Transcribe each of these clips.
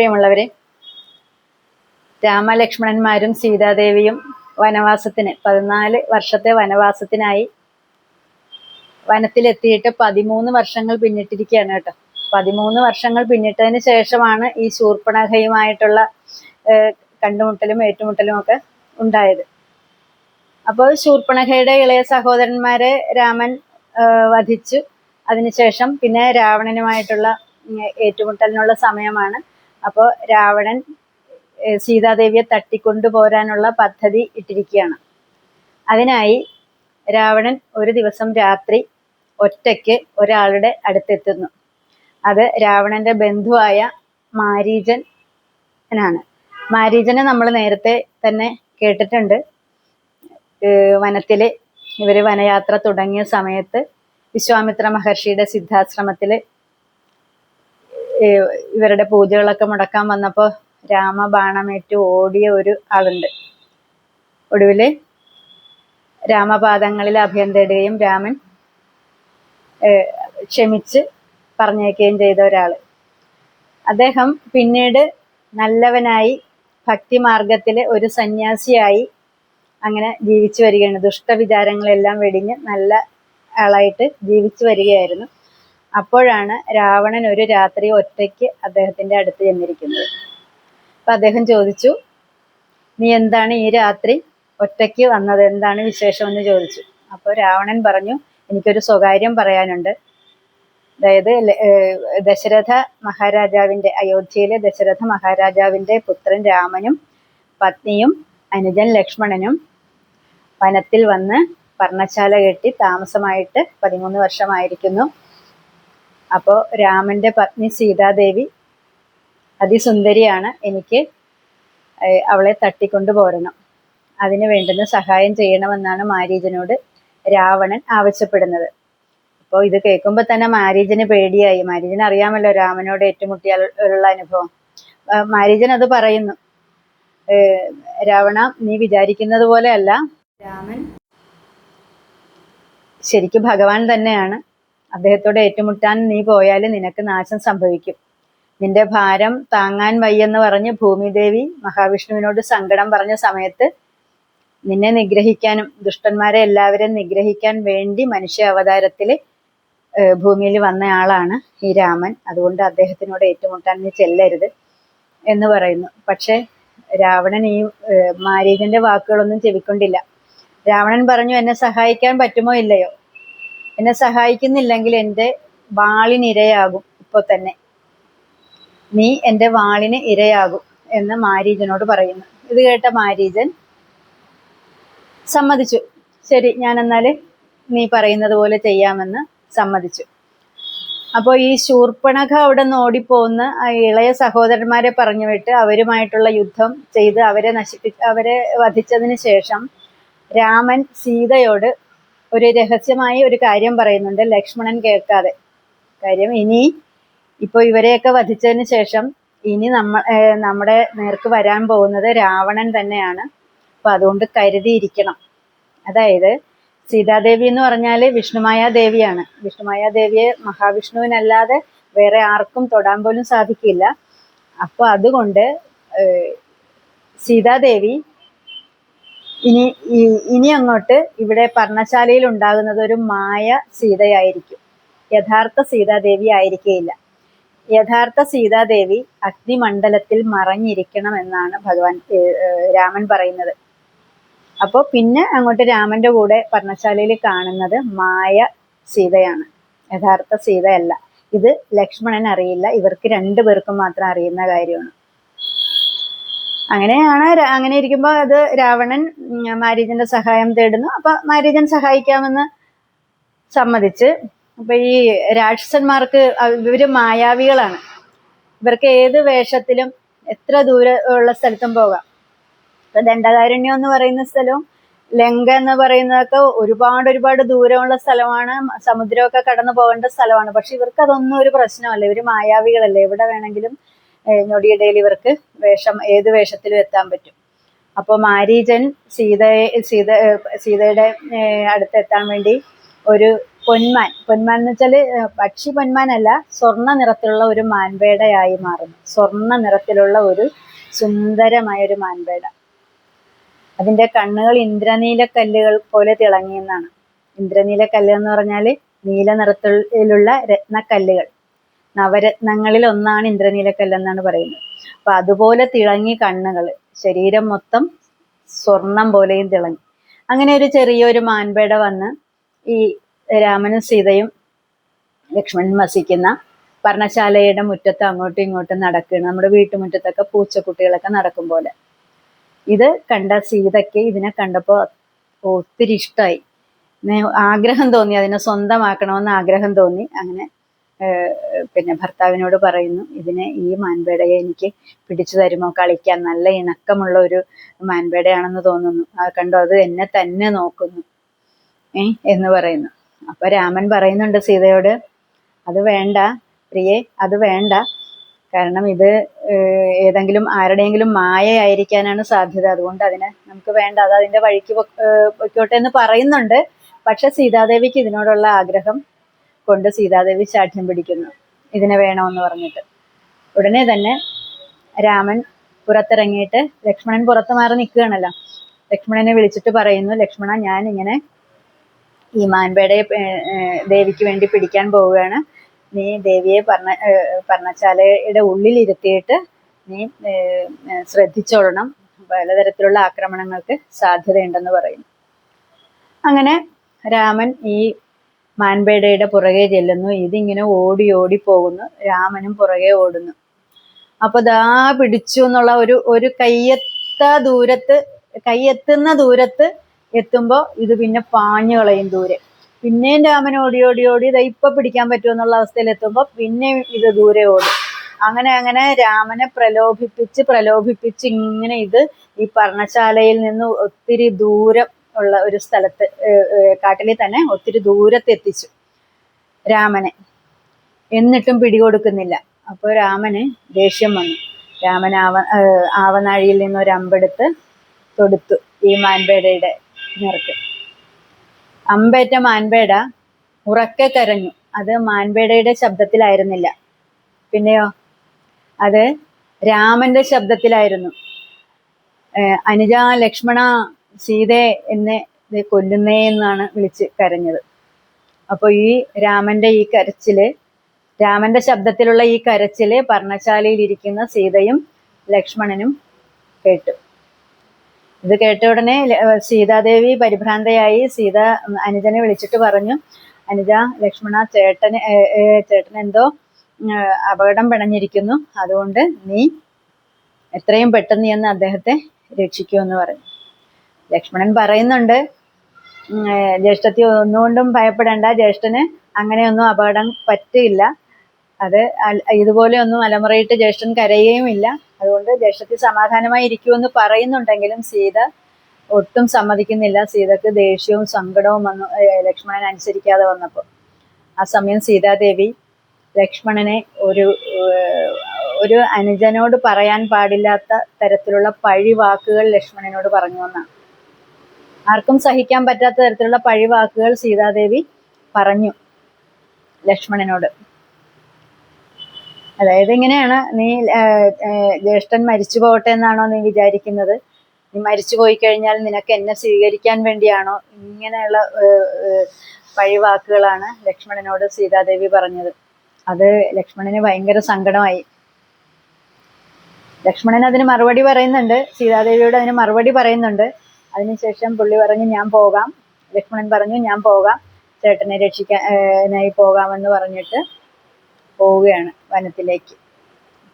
പ്രിയമുള്ളവരെ, രാമലക്ഷ്മണന്മാരും സീതാദേവിയും വനവാസത്തിന് 14 വർഷത്തെ വനവാസത്തിനായി വനത്തിലെത്തിയിട്ട് 13 വർഷങ്ങൾ പിന്നിട്ടിരിക്കുകയാണ് കേട്ടോ. 13 വർഷങ്ങൾ പിന്നിട്ടതിന് ശേഷമാണ് ഈ ശൂർപ്പണഖയുമായിട്ടുള്ള കണ്ടുമുട്ടലും ഏറ്റുമുട്ടലും ഒക്കെ ഉണ്ടായത്. അപ്പോൾ ശൂർപ്പണഖയുടെ ഇളയ സഹോദരന്മാരെ രാമൻ വധിച്ചു. അതിനുശേഷം പിന്നെ രാവണനുമായിട്ടുള്ള ഏറ്റുമുട്ടലിനുള്ള സമയമാണ്. അപ്പോൾ രാവണൻ സീതാദേവിയെ തട്ടിക്കൊണ്ടുപോരാനുള്ള പദ്ധതി ഇട്ടിരിക്കുകയാണ്. അതിനായി രാവണൻ ഒരു ദിവസം രാത്രി ഒറ്റയ്ക്ക് ഒരാളുടെ അടുത്തെത്തുന്നു. അത് രാവണന്റെ ബന്ധുവായ മാരീചനാണ്. മാരീചനെ നമ്മൾ നേരത്തെ തന്നെ കേട്ടിട്ടുണ്ട്. വനത്തില് ഇവര് വനയാത്ര തുടങ്ങിയ സമയത്ത് വിശ്വാമിത്ര മഹർഷിയുടെ സിദ്ധാശ്രമത്തിൽ ഇവരുടെ പൂജകളൊക്കെ മുടക്കാൻ വന്നപ്പോൾ രാമബാണമേറ്റ് ഓടിയ ഒരു ആളുണ്ട്. ഒടുവില് രാമപാദങ്ങളിൽ അഭയം തേടുകയും രാമൻ ക്ഷമിച്ച് പറഞ്ഞേക്കുകയും ചെയ്ത ഒരാൾ. അദ്ദേഹം പിന്നീട് നല്ലവനായി ഭക്തിമാർഗത്തിൽ ഒരു സന്യാസിയായി അങ്ങനെ ജീവിച്ചു വരികയാണ്. ദുഷ്ടവിചാരങ്ങളെല്ലാം വെടിഞ്ഞ് നല്ല ആളായിട്ട് ജീവിച്ചു വരികയായിരുന്നു. അപ്പോഴാണ് രാവണൻ ഒരു രാത്രി ഒറ്റയ്ക്ക് അദ്ദേഹത്തിന്റെ അടുത്ത് ചെന്നിരിക്കുന്നത്. അപ്പൊ അദ്ദേഹം ചോദിച്ചു, നീ എന്താണ് ഈ രാത്രി ഒറ്റയ്ക്ക് വന്നത്, എന്താണ് വിശേഷമെന്ന് ചോദിച്ചു. അപ്പോൾ രാവണൻ പറഞ്ഞു, എനിക്കൊരു സ്വകാര്യം പറയാനുണ്ട്. അതായത് ദശരഥ മഹാരാജാവിന്റെ, അയോധ്യയിലെ ദശരഥ മഹാരാജാവിന്റെ പുത്രൻ രാമനും പത്നിയും അനുജൻ ലക്ഷ്മണനും വനത്തിൽ വന്ന് പർണശാല കെട്ടി താമസമായിട്ട് 13 വർഷമായിരിക്കുന്നു. അപ്പോൾ രാമന്റെ പത്നി സീതാദേവി അതിസുന്ദരിയാണ്. എനിക്ക് അവളെ തട്ടിക്കൊണ്ടു പോരണം. അതിന് വേണ്ടുന്ന സഹായം ചെയ്യണമെന്നാണ് മാരീചനോട് രാവണൻ ആവശ്യപ്പെടുന്നത്. അപ്പോൾ ഇത് കേൾക്കുമ്പോൾ തന്നെ മാരീചന് പേടിയായി. മാരീചന് അറിയാമല്ലോ രാമനോട് ഏറ്റുമുട്ടിയാലുള്ള അനുഭവം. മാരീചൻ അത് പറയുന്നു, രാവണ, നീ വിചാരിക്കുന്നത് പോലെ അല്ല, രാമൻ ശരിക്കും ഭഗവാൻ തന്നെയാണ്. അദ്ദേഹത്തോട് ഏറ്റുമുട്ടാൻ നീ പോയാൽ നിനക്ക് നാശം സംഭവിക്കും. നിന്റെ ഭാരം താങ്ങാൻ വയ്യെന്ന് പറഞ്ഞ് ഭൂമിദേവി മഹാവിഷ്ണുവിനോട് സങ്കടം പറഞ്ഞ സമയത്ത് നിന്നെ നിഗ്രഹിക്കാനും ദുഷ്ടന്മാരെ എല്ലാവരെയും നിഗ്രഹിക്കാൻ വേണ്ടി മനുഷ്യ അവതാരത്തിൽ ഭൂമിയിൽ വന്ന ആളാണ് ഈ രാമൻ. അതുകൊണ്ട് അദ്ദേഹത്തിനോട് ഏറ്റുമുട്ടാൻ നീ ചെല്ലരുത് എന്ന് പറയുന്നു. പക്ഷെ രാവണൻ ഈ മാരീചന്റെ വാക്കുകളൊന്നും ചെവിക്കൊണ്ടില്ല. രാവണൻ പറഞ്ഞു, എന്നെ സഹായിക്കാൻ പറ്റുമോ ഇല്ലയോ, എന്നെ സഹായിക്കുന്നില്ലെങ്കിൽ എൻ്റെ വാളിന് ഇരയാകും. ഇപ്പോൾ തന്നെ നീ എൻ്റെ വാളിന് ഇരയാകും എന്ന് മാരീചനോട് പറയുന്നു. ഇത് കേട്ട മാരീചൻ സമ്മതിച്ചു. ശരി, ഞാൻ എന്നാൽ നീ പറയുന്നത് പോലെ ചെയ്യാമെന്ന് സമ്മതിച്ചു. അപ്പോൾ ഈ ശൂർപ്പണഖ അവിടെ നിന്ന് ഓടിപ്പോകുന്ന ഇളയ സഹോദരന്മാരെ പറഞ്ഞു വിട്ട് അവരുമായിട്ടുള്ള യുദ്ധം ചെയ്ത് അവരെ വധിച്ചതിന് ശേഷം രാമൻ സീതയോട് ഒരു രഹസ്യമായി ഒരു കാര്യം പറയുന്നുണ്ട്, ലക്ഷ്മണൻ കേൾക്കാതെ. കാര്യം, ഇപ്പോൾ ഇവരെയൊക്കെ വധിച്ചതിന് ശേഷം ഇനി നമ്മുടെ നേർക്ക് വരാൻ പോകുന്നത് രാവണൻ തന്നെയാണ്. അപ്പൊ അതുകൊണ്ട് കരുതിയിരിക്കണം. അതായത് സീതാദേവി എന്ന് പറഞ്ഞാൽ വിഷ്ണുമായ ദേവിയാണ്. വിഷ്ണുമായ ദേവിയെ മഹാവിഷ്ണുവിനല്ലാതെ വേറെ ആർക്കും തൊടാൻ പോലും സാധിക്കില്ല. അപ്പൊ അതുകൊണ്ട് സീതാദേവി ഇനി അങ്ങോട്ട് ഇവിടെ പർണശാലയിൽ ഉണ്ടാകുന്നത് ഒരു മായ സീതയായിരിക്കും. യഥാർത്ഥ സീതാദേവി ആയിരിക്കുകയില്ല. യഥാർത്ഥ സീതാദേവി അഗ്നിമണ്ഡലത്തിൽ മറഞ്ഞിരിക്കണം എന്നാണ് രാമൻ പറയുന്നത്. അപ്പോൾ പിന്നെ അങ്ങോട്ട് രാമന്റെ കൂടെ പർണശാലയിൽ കാണുന്നത് മായ സീതയാണ്, യഥാർത്ഥ സീതയല്ല. ഇത് ലക്ഷ്മണൻ അറിയില്ല. ഇവർക്ക് 2 പേർക്കും മാത്രം അറിയുന്ന കാര്യമാണ്. അങ്ങനെ ഇരിക്കുമ്പോൾ അത് രാവണൻ മാരീചന്റെ സഹായം തേടുന്നു. അപ്പൊ മാരീചൻ സഹായിക്കാമെന്ന് സമ്മതിച്ച്. അപ്പൊ ഈ രാക്ഷസന്മാർക്ക് ഇവര് മായാവികളാണ്. ഇവർക്ക് ഏത് വേഷത്തിലും എത്ര ദൂരമുള്ള സ്ഥലത്തും പോകാം. ഇപ്പൊ ദണ്ഡകാരണ്യം എന്ന് പറയുന്ന സ്ഥലവും ലങ്ക എന്ന് പറയുന്നതൊക്കെ ഒരുപാട് ദൂരമുള്ള സ്ഥലമാണ്. സമുദ്രമൊക്കെ കടന്നു പോകേണ്ട സ്ഥലമാണ്. പക്ഷെ ഇവർക്ക് അതൊന്നും ഒരു പ്രശ്നമല്ല. ഇവര് മായാവികളല്ലേ. എവിടെ വേണമെങ്കിലും ഞൊടിയിടയിൽ ഇവർക്ക് ഏത് വേഷത്തിലും എത്താൻ പറ്റും. അപ്പോൾ മാരീചൻ സീതയുടെ അടുത്തെത്താൻ വേണ്ടി ഒരു പൊന്മാൻ. പൊന്മാൻ എന്ന് വെച്ചാല് പക്ഷി പൊന്മാനല്ല, സ്വർണ്ണ നിറത്തിലുള്ള ഒരു മാൻപേടയായി മാറുന്നു. സ്വർണ്ണ നിറത്തിലുള്ള ഒരു സുന്ദരമായ ഒരു മാൻപേട. അതിന്റെ കണ്ണുകൾ ഇന്ദ്രനീല കല്ലുകൾ പോലെ തിളങ്ങിയെന്നാണ്. ഇന്ദ്രനീല കല്ല് എന്ന് പറഞ്ഞാല് നീല നിറത്തിലുള്ള രത്നക്കല്ലുകൾ, നവരത്നങ്ങളിൽ ഒന്നാണ് ഇന്ദ്രനീലക്കല്ല് എന്നാണ് പറയുന്നത്. അപ്പൊ അതുപോലെ തിളങ്ങി കണ്ണുകൾ, ശരീരം മൊത്തം സ്വർണം പോലെയും തിളങ്ങി. അങ്ങനെ ഒരു ചെറിയൊരു മാൻപേട വന്ന് ഈ രാമനും സീതയും ലക്ഷ്മണൻ വസിക്കുന്ന പർണശാലയുടെ മുറ്റത്ത് അങ്ങോട്ടും ഇങ്ങോട്ടും നടക്കുകയാണ്. നമ്മുടെ വീട്ടുമുറ്റത്തൊക്കെ പൂച്ചക്കുട്ടികളൊക്കെ നടക്കും പോലെ. ഇത് കണ്ട സീതയ്ക്ക് ഇതിനെ കണ്ടപ്പോൾ ഒത്തിരി ഇഷ്ടമായി. ആഗ്രഹം തോന്നി, അതിനെ സ്വന്തമാക്കണമെന്ന് ആഗ്രഹം തോന്നി. അങ്ങനെ പിന്നെ ഭർത്താവിനോട് പറയുന്നു, ഈ മാൻപേടയെ എനിക്ക് പിടിച്ചു തരുമോ, കളിക്കാൻ നല്ല ഇണക്കമുള്ള ഒരു മാൻപേടയാണെന്ന് തോന്നുന്നു, കണ്ടോ അത് എന്നെ തന്നെ നോക്കുന്നു എന്ന് പറയുന്നു. അപ്പൊ രാമൻ പറയുന്നുണ്ട് സീതയോട്, അത് വേണ്ട പ്രിയേ, അത് വേണ്ട. കാരണം ഇത് ഏതെങ്കിലും ആരുടെയെങ്കിലും മായയായിരിക്കാനാണ് സാധ്യത. അതുകൊണ്ട് അതിനെ നമുക്ക് വേണ്ട, അത് അതിന്റെ വഴിക്ക് പൊയ്ക്കോട്ടെ എന്ന് പറയുന്നുണ്ട്. പക്ഷെ സീതാദേവിക്ക് ഇതിനോടുള്ള ആഗ്രഹം കൊണ്ട് സീതാദേവി ശാഠ്യം പിടിക്കുന്നു, ഇതിനെ വേണമെന്ന് പറഞ്ഞിട്ട്. ഉടനെ തന്നെ രാമൻ പുറത്തിറങ്ങിയിട്ട്, ലക്ഷ്മണൻ പുറത്ത് മാറി നിൽക്കുകയാണല്ലോ, ലക്ഷ്മണനെ വിളിച്ചിട്ട് പറയുന്നു, ലക്ഷ്മണ, ഞാൻ ഇങ്ങനെ ഈ മാൻപേടയെ ദേവിക്ക് വേണ്ടി പിടിക്കാൻ പോവുകയാണ്. നീ ദേവിയെ പർണശാലയുടെ ഉള്ളിലിരുത്തിയിട്ട് നീ ശ്രദ്ധിച്ചോളണം, പലതരത്തിലുള്ള ആക്രമണങ്ങൾക്ക് സാധ്യതയുണ്ടെന്ന് പറയുന്നു. അങ്ങനെ രാമൻ ഈ മാൻപേടയുടെ പുറകെ ചെല്ലുന്നു. ഇതിങ്ങനെ ഓടി ഓടി പോകുന്നു, രാമനും പുറകെ ഓടുന്നു. അപ്പൊ ദാ പിടിച്ചു എന്നുള്ള ഒരു കയ്യെത്തുന്ന ദൂരത്ത് എത്തുമ്പോ ഇത് പിന്നെ പാഞ്ഞു കളയും ദൂരെ. പിന്നെയും രാമൻ ഓടി ഓടി ഓടി ഇപ്പൊ പിടിക്കാൻ പറ്റുമെന്നുള്ള അവസ്ഥയിൽ എത്തുമ്പോ പിന്നെയും ഇത് ദൂരെ ഓടും. അങ്ങനെ രാമനെ പ്രലോഭിപ്പിച്ച് ഇങ്ങനെ ഇത് ഈ പർണശാലയിൽ നിന്ന് ഒത്തിരി ദൂരം ഉള്ള ഒരു സ്ഥലത്ത്, കാട്ടിലെ തന്നെ ഒത്തിരി ദൂരത്തെത്തിച്ചു രാമനെ. എന്നിട്ടും പിടികൊടുക്കുന്നില്ല. അപ്പോൾ രാമന് ദേഷ്യം വന്നു. രാമൻ ആവനാഴിയിൽ നിന്ന് ഒരു അമ്പെടുത്ത് തൊടുത്തു ഈ മാൻപേടയുടെ നേർക്ക്. അമ്പേറ്റ മാൻപേട ഉറക്കെ കരഞ്ഞു. അത് മാൻപേടയുടെ ശബ്ദത്തിലായിരുന്നില്ല, പിന്നെയോ അത് രാമന്റെ ശബ്ദത്തിലായിരുന്നു. അനുജ, ലക്ഷ്മണ, സീതേ എന്നെ കൊല്ലുന്നേ എന്നാണ് വിളിച്ച് കരഞ്ഞത്. അപ്പൊ ഈ രാമന്റെ ഈ കരച്ചില്, രാമന്റെ ശബ്ദത്തിലുള്ള ഈ കരച്ചില് പർണശാലയിൽ ഇരിക്കുന്ന സീതയും ലക്ഷ്മണനും കേട്ടു. ഇത് കേട്ട ഉടനെ സീതാദേവി പരിഭ്രാന്തയായി. സീത അനുജനെ വിളിച്ചിട്ട് പറഞ്ഞു, അനുജ, ലക്ഷ്മണ, ചേട്ടൻ എന്തോ അപകടം പിണഞ്ഞിരിക്കുന്നു, അതുകൊണ്ട് നീ എത്രയും പെട്ടെന്ന് എന്ന് അദ്ദേഹത്തെ രക്ഷിക്കുമെന്ന് പറഞ്ഞു. ലക്ഷ്മണൻ പറയുന്നുണ്ട്, ജ്യേഷ്ഠത്തി ഒന്നുകൊണ്ടും ഭയപ്പെടേണ്ട, ജ്യേഷ്ഠന് അങ്ങനെയൊന്നും അപകടം പറ്റില്ല, അത് ഇതുപോലെ ഒന്നും അലമുറയിട്ട് ജ്യേഷ്ഠൻ കരയുകയുമില്ല, അതുകൊണ്ട് ജ്യേഷ്ഠത്തി സമാധാനമായി ഇരിക്കുമെന്ന് പറയുന്നുണ്ടെങ്കിലും സീത ഒട്ടും സമ്മതിക്കുന്നില്ല. സീതക്ക് ദേഷ്യവും സങ്കടവും വന്നു ലക്ഷ്മണൻ അനുസരിക്കാതെ വന്നപ്പോൾ. ആ സമയം സീതാദേവി ലക്ഷ്മണനെ ഒരു അനുജനോട് പറയാൻ പാടില്ലാത്ത തരത്തിലുള്ള പഴിവാക്കുകൾ ലക്ഷ്മണനോട് പറഞ്ഞു എന്നാണ്. ആർക്കും സഹിക്കാൻ പറ്റാത്ത തരത്തിലുള്ള പഴിവാക്കുകൾ സീതാദേവി പറഞ്ഞു ലക്ഷ്മണനോട്. അതായത് ഇങ്ങനെയാണ്, നീ ജ്യേഷ്ഠൻ മരിച്ചു പോകട്ടെ എന്നാണോ നീ വിചാരിക്കുന്നത്? നീ മരിച്ചു പോയി കഴിഞ്ഞാൽ നിനക്ക് എന്നെ സ്വീകരിക്കാൻ വേണ്ടിയാണോ? ഇങ്ങനെയുള്ള പഴിവാക്കുകളാണ് ലക്ഷ്മണനോട് സീതാദേവി പറഞ്ഞത്. അത് ലക്ഷ്മണന് ഭയങ്കര സങ്കടമായി. ലക്ഷ്മണൻ അതിന് മറുപടി പറയുന്നുണ്ട്, സീതാദേവിയോട് അതിന് മറുപടി പറയുന്നുണ്ട്. അതിനുശേഷം പുള്ളി പറഞ്ഞു, ഞാൻ പോകാം. ലക്ഷ്മണൻ പറഞ്ഞു, ഞാൻ പോകാം, ചേട്ടനെ രക്ഷിക്കാനായി പോകാമെന്ന് പറഞ്ഞിട്ട് പോവുകയാണ് വനത്തിലേക്ക്.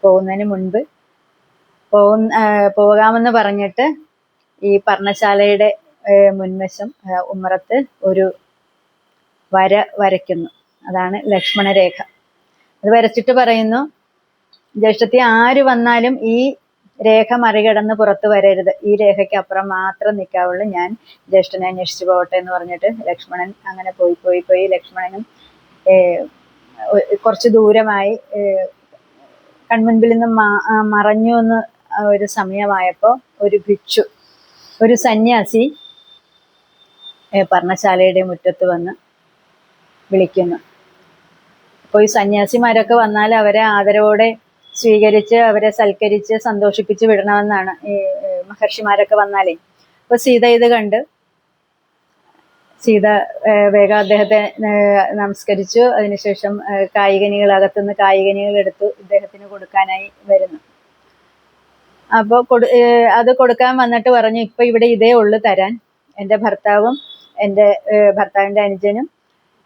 പോകുന്നതിന് മുൻപ് പോകാമെന്ന് പറഞ്ഞിട്ട് ഈ പർണശാലയുടെ മുൻവശം ഉമ്മറത്ത് ഒരു വരയ്ക്കുന്നു. അതാണ് ലക്ഷ്മണരേഖ. അത് വരച്ചിട്ട് പറയുന്നു, ജ്യേഷ്ഠത്തി, ആര് വന്നാലും ഈ രേഖ മറികടന്ന് പുറത്ത് വരരുത്, ഈ രേഖയ്ക്ക് അപ്പുറം മാത്രം നിൽക്കാവുള്ളൂ, ഞാൻ ജ്യേഷ്ഠനെ അന്വേഷിച്ചു പോകട്ടെ എന്ന് പറഞ്ഞിട്ട് ലക്ഷ്മണൻ അങ്ങനെ പോയി. ലക്ഷ്മണനും കുറച്ച് ദൂരമായി കൺമുൻപിൽ നിന്ന് മറഞ്ഞു എന്ന് ഒരു സമയമായപ്പോൾ ഒരു സന്യാസി പർണശാലയുടെ മുറ്റത്ത് വന്ന് വിളിക്കുന്നു. അപ്പോൾ ഈ സന്യാസിമാരൊക്കെ വന്നാൽ അവരെ ആദരവോടെ സ്വീകരിച്ച് അവരെ സൽക്കരിച്ച് സന്തോഷിപ്പിച്ച് വിടണമെന്നാണ് ഈ മഹർഷിമാരൊക്കെ വന്നാലേ. അപ്പോൾ സീത ഇത് കണ്ട് സീത വേഗം അദ്ദേഹത്തെ നമസ്കരിച്ചു. അതിനുശേഷം കായികനികൾ അകത്തുനിന്ന് കായികനികൾ എടുത്ത് ഇദ്ദേഹത്തിന് കൊടുക്കാനായി വരുന്നു. അപ്പോൾ അത് കൊടുക്കാൻ വന്നിട്ട് പറഞ്ഞു, ഇപ്പൊ ഇവിടെ ഇതേ ഉള്ളു തരാൻ, എൻ്റെ ഭർത്താവും എൻ്റെ ഭർത്താവിൻ്റെ അനുജനും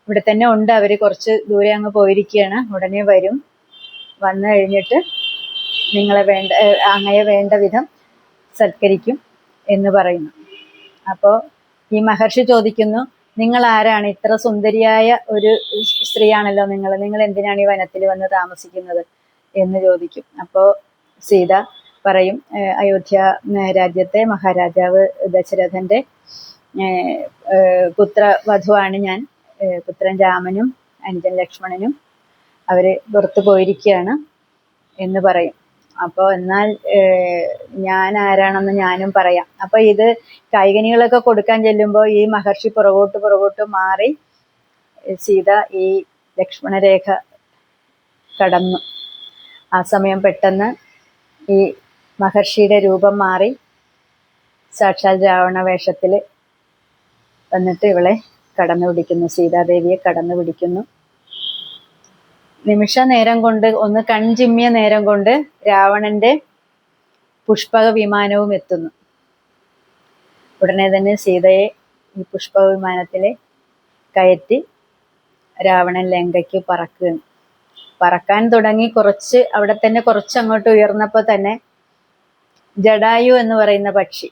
ഇവിടെ തന്നെ ഉണ്ട്, അവര് കുറച്ച് ദൂരെ അങ്ങ് പോയിരിക്കുകയാണ്, ഉടനെ വരും, വന്നു കഴിഞ്ഞിട്ട് നിങ്ങളെ അങ്ങയെ വേണ്ട വിധം സൽക്കരിക്കും എന്ന് പറയുന്നു. അപ്പോൾ ഈ മഹർഷി ചോദിക്കുന്നു, നിങ്ങൾ ആരാണ്? ഇത്ര സുന്ദരിയായ ഒരു സ്ത്രീയാണല്ലോ നിങ്ങൾ എന്തിനാണ് ഈ വനത്തിൽ വന്ന് താമസിക്കുന്നത് എന്ന് ചോദിക്കും. അപ്പോൾ സീത പറയും, അയോധ്യ രാജ്യത്തെ മഹാരാജാവ് ദശരഥന്റെ പുത്രവധുവാണ് ഞാൻ, പുത്രൻ രാമനും അനുജൻ ലക്ഷ്മണനും അവര് പുറത്തു പോയിരിക്കുകയാണ് എന്ന് പറയും. അപ്പോൾ എന്നാൽ ഞാൻ ആരാണെന്ന് ഞാനും പറയാം. അപ്പൊ ഇത് കായികനികളൊക്കെ കൊടുക്കാൻ ചെല്ലുമ്പോൾ ഈ മഹർഷി പുറകോട്ട് മാറി സീത ഈ ലക്ഷ്മണരേഖ കടന്നു. ആ സമയം പെട്ടെന്ന് ഈ മഹർഷിയുടെ രൂപം മാറി സാക്ഷാൽ രാവണ വേഷത്തിൽ വന്നിട്ട് ഇവളെ കടന്നു പിടിക്കുന്നു, സീതാദേവിയെ കടന്നു പിടിക്കുന്നു. നിമിഷ നേരം കൊണ്ട്, ഒന്ന് കൺചിമ്മിയ നേരം കൊണ്ട് രാവണന്റെ പുഷ്പക വിമാനവും എത്തുന്നു. ഉടനെ തന്നെ സീതയെ ഈ പുഷ്പക വിമാനത്തിൽ കയറ്റി രാവണൻ ലങ്കയ്ക്ക് പറക്കുകയാണ്. പറക്കാൻ തുടങ്ങി അവിടെ തന്നെ കുറച്ച് അങ്ങോട്ട് ഉയർന്നപ്പോൾ തന്നെ ജടായു എന്ന് പറയുന്ന പക്ഷി,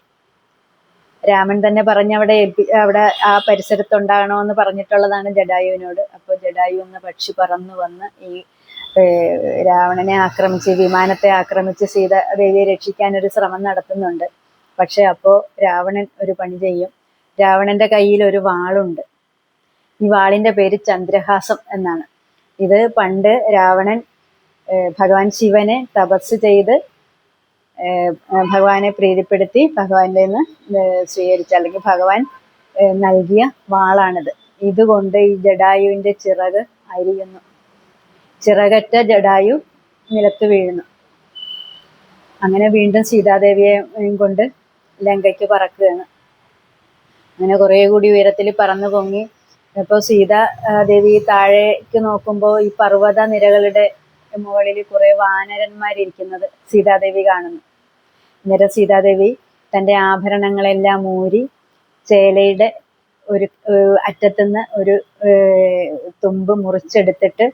രാമൻ തന്നെ പറഞ്ഞ് അവിടെ ആ പരിസരത്തുണ്ടാകണോ എന്ന് പറഞ്ഞിട്ടുള്ളതാണ് ജടായുവിനോട്. അപ്പോൾ ജടായു എന്ന പക്ഷി പറന്നു വന്ന് ഈ രാവണനെ ആക്രമിച്ച്, വിമാനത്തെ ആക്രമിച്ച് സീതാദേവിയെ രക്ഷിക്കാൻ ഒരു ശ്രമം നടത്തുന്നുണ്ട്. പക്ഷെ അപ്പോൾ രാവണൻ ഒരു പണി ചെയ്യും. രാവണന്റെ കയ്യിൽ ഒരു വാളുണ്ട്. ഈ വാളിന്റെ പേര് ചന്ദ്രഹാസം എന്നാണ്. ഇത് പണ്ട് രാവണൻ ഭഗവാൻ ശിവനെ തപസ് ചെയ്ത് ഭഗവാനെ പ്രീതിപ്പെടുത്തി ഭഗവാന്റെ നിന്ന് സ്വീകരിച്ച, അല്ലെങ്കിൽ ഭഗവാൻ നൽകിയ വാളാണിത്. ഇതുകൊണ്ട് ഈ ജടായുവിന്റെ ചിറക് അരിയുന്നു. ചിറകറ്റ ജടായു നിലത്ത് വീഴുന്നു. അങ്ങനെ വീണ്ടും സീതാദേവിയെ കൊണ്ട് ലങ്കയ്ക്ക് പറക്കുകയാണ്. അങ്ങനെ കുറെ കൂടി ഉയരത്തിൽ പറന്നു പൊങ്ങി. അപ്പോൾ സീതാദേവി താഴേക്ക് നോക്കുമ്പോൾ ഈ പർവ്വത നിരകളുടെ മുകളിൽ കുറെ വാനരന്മാരിയ്ക്കുന്നത് സീതാദേവി കാണുന്നു. അന്നേരം സീതാദേവി തൻ്റെ ആഭരണങ്ങളെല്ലാം ഊരി ചേലയുടെ ഒരു അറ്റത്തുനിന്ന് ഒരു തുമ്പ് മുറിച്ചെടുത്തിട്ട്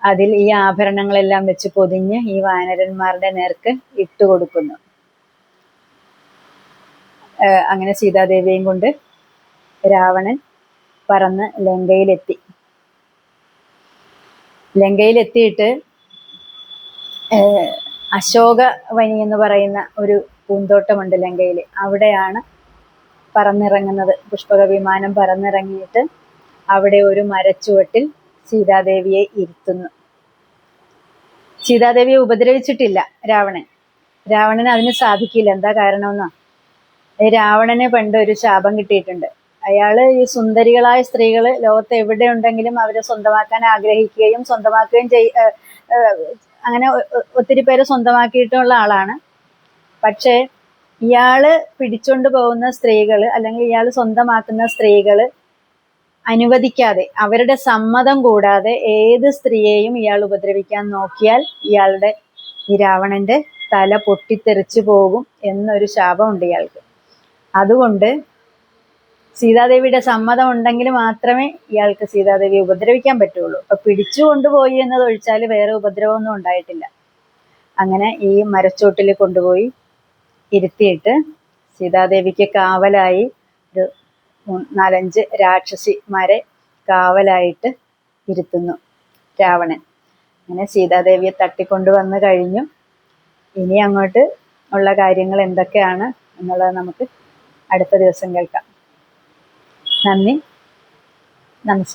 അതിൽ ഈ ആഭരണങ്ങളെല്ലാം വെച്ച് പൊതിഞ്ഞ് ഈ വാനരന്മാരുടെ നേർക്ക് ഇട്ടുകൊടുക്കുന്നു. അങ്ങനെ സീതാദേവിയെയും കൊണ്ട് രാവണൻ പറന്ന് ലങ്കയിലെത്തി. ലങ്കയിലെത്തിയിട്ട് അശോകവനി എന്ന് പറയുന്ന ഒരു പൂന്തോട്ടമുണ്ട് ലങ്കയിൽ. അവിടെയാണ് പറന്നിറങ്ങുന്നത്. പുഷ്പക വിമാനം പറന്നിറങ്ങിയിട്ട് അവിടെ ഒരു മരച്ചുവട്ടിൽ സീതാദേവിയെ ഇരുത്തുന്നു. സീതാദേവിയെ ഉപദ്രവിച്ചിട്ടില്ല രാവണന് അതിന് സാധിക്കില്ല. എന്താ കാരണമെന്നോ, രാവണന് പണ്ട് ഒരു ശാപം കിട്ടിയിട്ടുണ്ട്. അയാള് ഈ സുന്ദരികളായ സ്ത്രീകൾ ലോകത്ത് എവിടെ ഉണ്ടെങ്കിലും അവരെ സ്വന്തമാക്കാൻ ആഗ്രഹിക്കുകയും സ്വന്തമാക്കുകയും അങ്ങനെ ഒത്തിരി പേരെ സ്വന്തമാക്കിയിട്ടുള്ള ആളാണ്. പക്ഷേ ഇയാള് പിടിച്ചോണ്ട് പോകുന്ന സ്ത്രീകൾ, അല്ലെങ്കിൽ ഇയാൾ സ്വന്തമാക്കുന്ന സ്ത്രീകൾ അനുവദിക്കാതെ, അവരുടെ സമ്മതം കൂടാതെ ഏത് സ്ത്രീയെയും ഇയാൾ ഉപദ്രവിക്കാൻ നോക്കിയാൽ ഈ രാവണന്റെ തല പൊട്ടിത്തെറിച്ചു പോകും എന്നൊരു ശാപമുണ്ട് ഇയാൾക്ക്. അതുകൊണ്ട് സീതാദേവിയുടെ സമ്മതം ഉണ്ടെങ്കിൽ മാത്രമേ ഇയാൾക്ക് സീതാദേവിയെ ഉപദ്രവിക്കാൻ പറ്റുള്ളൂ. അപ്പൊ പിടിച്ചു കൊണ്ടുപോയി എന്നതൊഴിച്ചാൽ വേറെ ഉപദ്രവമൊന്നും ഉണ്ടായിട്ടില്ല. അങ്ങനെ ഈ മരച്ചോട്ടിൽ കൊണ്ടുപോയി ഇരുത്തിയിട്ട് സീതാദേവിക്ക് കാവലായി ഒരു 4-5 രാക്ഷസിമാരെ കാവലായിട്ട് ഇരുത്തുന്നു രാവണൻ. അങ്ങനെ സീതാദേവിയെ തട്ടിക്കൊണ്ടുവന്ന് കഴിഞ്ഞു. ഇനി അങ്ങോട്ട് ഉള്ള കാര്യങ്ങൾ എന്തൊക്കെയാണ് എന്നുള്ളത് നമുക്ക് അടുത്ത ദിവസം കേൾക്കാം. നന്ദി, നമസ്കാരം.